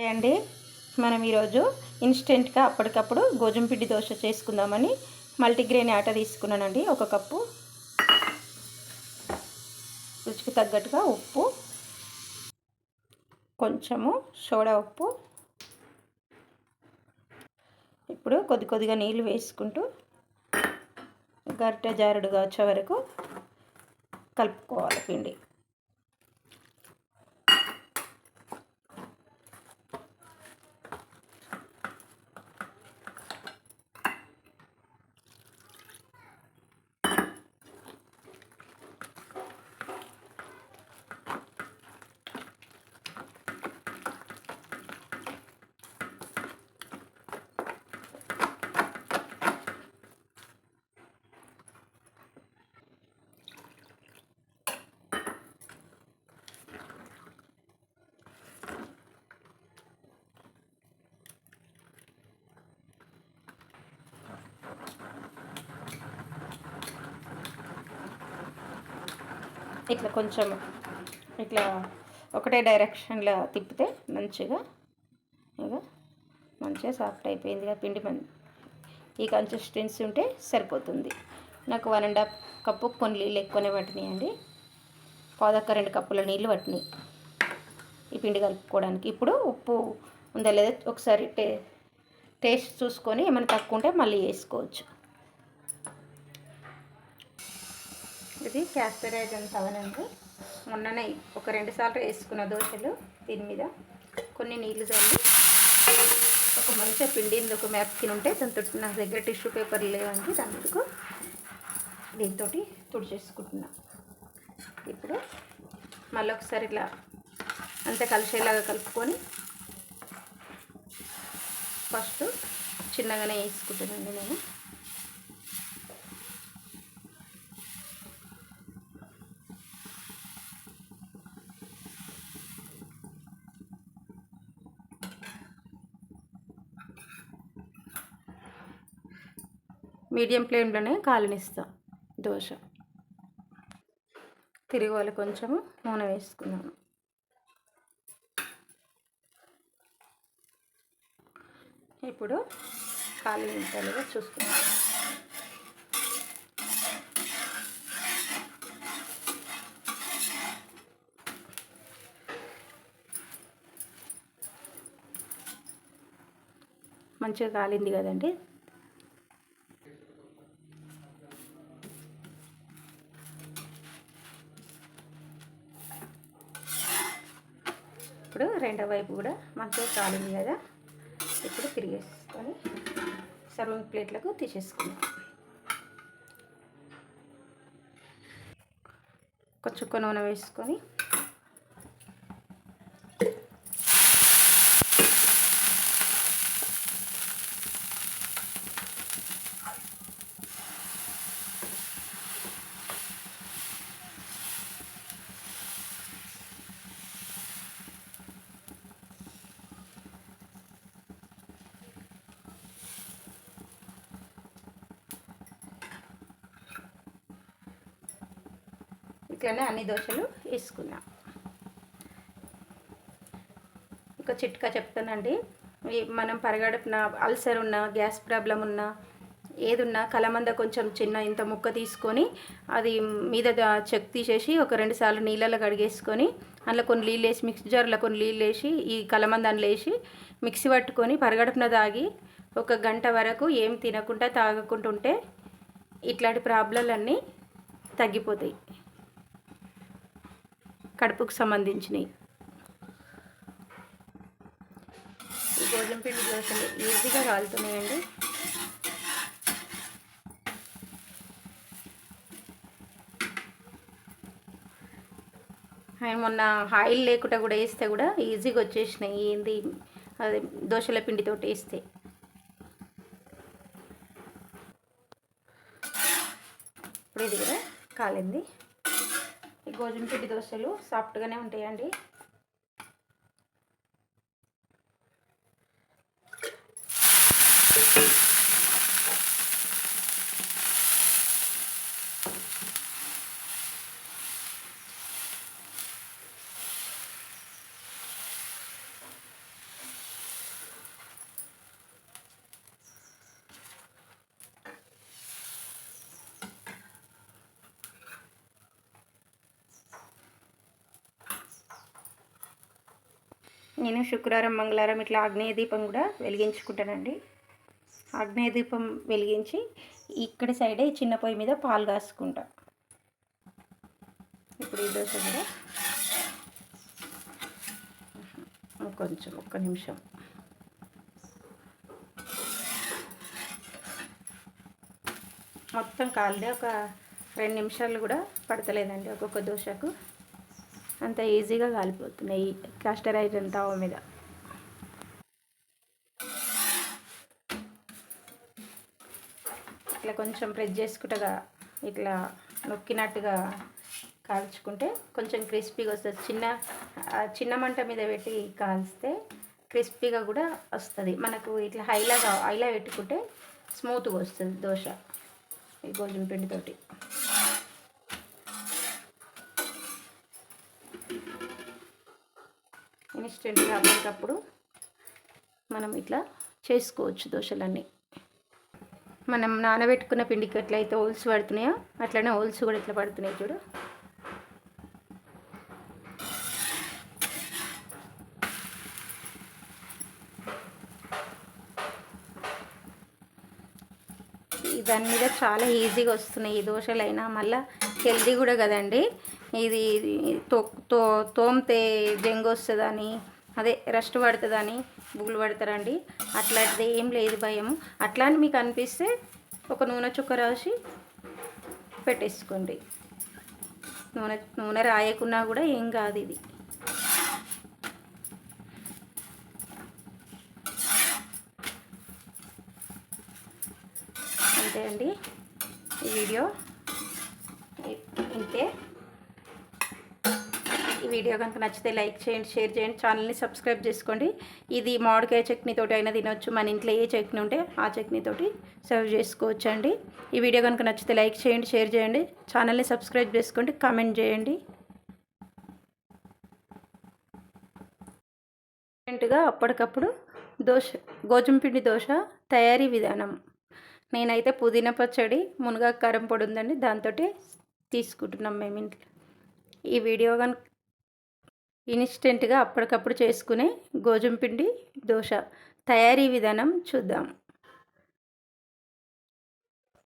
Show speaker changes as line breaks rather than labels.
అండి, మనం ఈరోజు ఇన్స్టెంట్గా అప్పటికప్పుడు గోధుమ పిండి దోశ చేసుకుందామని మల్టీగ్రెయిన్ ఆట తీసుకున్నానండి. 1 కప్పు, రుచికి తగ్గట్టుగా ఉప్పు, కొంచెము సోడా ఉప్పు. ఇప్పుడు కొద్దిగా నీళ్ళు వేసుకుంటూ గరిటె జారుడుగా వచ్చే వరకు కలుపుకోవాలి పిండి. ఇట్లా కొంచెం ఇట్లా ఒకటే డైరెక్షన్లో తిప్పితే మంచిగా సాఫ్ట్ అయిపోయింది కదా పిండి. ఈ కన్సిస్టెన్సీ ఉంటే సరిపోతుంది. నాకు 1.5 కప్పు కొన్ని నీళ్ళు ఎక్కువనే పట్టినాయండి. 2 కప్పుల నీళ్ళు పట్టినాయి ఈ పిండి కలుపుకోవడానికి. ఇప్పుడు ఉప్పు ఉందా లేదా ఒకసారి టేస్ట్ చూసుకొని ఏమైనా తక్కువ ఉంటే మళ్ళీ వేసుకోవచ్చు. ఇది క్యాస్టర్ ఐరన్ తవనండి. మొన్ననే 1-2 సార్లు వేసుకున్న దోశలు. దీని మీద కొన్ని నీళ్ళు చల్లి ఒక మంచిగా పిండి ఒక మ్యాప్కిన్ ఉంటే దాంతో, నా దగ్గర టిష్యూ పేపర్ లేవండి, దాంతో దీంతో తుడిచేసుకుంటున్నా. ఇప్పుడు మళ్ళీ ఒకసారి ఇట్లా అంతా కలిసేలాగా కలుపుకొని ఫస్ట్ చిన్నగానే వేసుకుంటానండి నేను. మీడియం ఫ్లేమ్లోనే కాలనిస్తా దోశ. తిరగవాలి, కొంచెము నూనె వేసుకున్నాను. ఇప్పుడు కాలింతలుగా చూసుకున్నాను. మంచిగా కాలింది కదండి. ఇప్పుడు రెండో వైపు కూడా మంచిగా కాలింది కదా. ఇప్పుడు తిరిగేసుకొని సర్వింగ్ ప్లేట్లకు తీసేసుకుందాం. ఒక చుక్క నూనె వేసుకొని ఇట్లనే అన్ని దోశలు వేసుకున్నాం. ఒక చిట్కా చెప్తానండి. మనం పరగడుపున అల్సర్ ఉన్న, గ్యాస్ ప్రాబ్లం ఉన్న, ఏదున్నా కలమంద కొంచెం చిన్న ఇంత ముక్క తీసుకొని అది మీద చెక్ తీసేసి ఒక 2 సార్లు నీళ్ళలో కడిగేసుకొని అందులో కొన్ని నీళ్ళు వేసి, మిక్సీ జార్లో కొన్ని నీళ్ళు వేసి ఈ కలమంద అందులో వేసి మిక్సీ పట్టుకొని పరగడుపున తాగి 1 గంట వరకు ఏం తినకుండా తాగకుండా ఉంటే ఇట్లాంటి ప్రాబ్లంలన్నీ తగ్గిపోతాయి, కడుపుకు సంబంధించినవి. ఈ గోధుమ పిండి దోశలు ఈజీగా కాలుతున్నాయండి. మొన్న ఆయిల్ లేకుండా కూడా వేస్తే కూడా ఈజీగా వచ్చేసినాయి. ఏంది అది దోశల పిండితో వేస్తే. ఇప్పుడు ఇది కూడా కాలింది. ఈ గోధుమ పిండి దోశలు సాఫ్ట్గానే ఉంటాయండి. నేను శుక్రవారం మంగళవారం ఇట్లా ఆగ్నేయ దీపం కూడా వెలిగించుకుంటానండి. ఆగ్నేయ దీపం వెలిగించి ఇక్కడ సైడే చిన్న పొయ్యి మీద పాలు కాసుకుంటా. ఇప్పుడు ఈ దోశ కూడా కొంచెం ఒక్క నిమిషం మొత్తం కాలిదే, ఒక 2 నిమిషాలు కూడా పడతలేదండి ఒక్కొక్క దోశకు. అంత ఈజీగా కాలిపోతున్నాయి కాస్టర్ ఐరన్ తవ మీద. ఇట్లా కొంచెం ప్రెస్ చేసుకుంటగా ఇట్లా నొక్కినట్టుగా కాల్చుకుంటే కొంచెం క్రిస్పీగా వస్తుంది. చిన్న మంట మీద పెట్టి కాల్స్తే క్రిస్పీగా కూడా వస్తుంది. మనకు ఇట్లా హైలా పెట్టుకుంటే స్మూత్గా వస్తుంది దోశ ఈ గోధుమ పిండితోటి. ఇన్స్టెంట్గా అప్పటికప్పుడు మనం ఇట్లా చేసుకోవచ్చు దోశలన్నీ. మనం నానబెట్టుకున్న పిండికి ఎట్లయితే హోల్స్ పడుతున్నాయో అట్లనే హోల్స్ కూడా ఇట్లా పడుతున్నాయి చూడు. దాని మీద చాలా ఈజీగా వస్తున్నాయి ఈ దోశలైనా. మళ్ళీ హెల్దీ కూడా కదండి ఇది. తోమితే జంగు వస్తుందని, అదే రెస్ట్ పడుతుందని బుగులు పడతారండి. అట్లాంటిది ఏం లేదు భయం. అట్లా అని మీకు అనిపిస్తే ఒక నూనె చుక్క రాసి పెట్టేసుకోండి. నూనె రాయకున్నా కూడా ఏం కాదు ఇది. అంతే అండి ఈ వీడియో. ఇంతే. ఈ వీడియో కనుక నచ్చితే లైక్ చేయండి, షేర్ చేయండి, ఛానల్ని సబ్స్క్రైబ్ చేసుకోండి. ఇది మామిడికాయ చట్నీతోటి అయినా తినొచ్చు. మన ఇంట్లో ఏ చట్నీ ఉంటే ఆ చట్నీతోటి సర్వ్ చేసుకోవచ్చు అండి. ఈ వీడియో కనుక నచ్చితే లైక్ చేయండి, షేర్ చేయండి, ఛానల్ని సబ్స్క్రైబ్ చేసుకోండి, కామెంట్ చేయండి. డిఫరెంట్గా అప్పటికప్పుడు గోధుమ పిండి దోశ తయారీ విధానం. నేనైతే పుదీనా పచ్చడి, మునగాకు కారం పొడి ఉందండి, దాంతో తీసుకుంటున్నాం మేము ఇంట్లో. ఈ వీడియో కనుక ఇన్స్టెంట్గా అప్పటికప్పుడు చేసుకునే గోధుమ పిండి దోశ తయారీ విధానం చూద్దాం.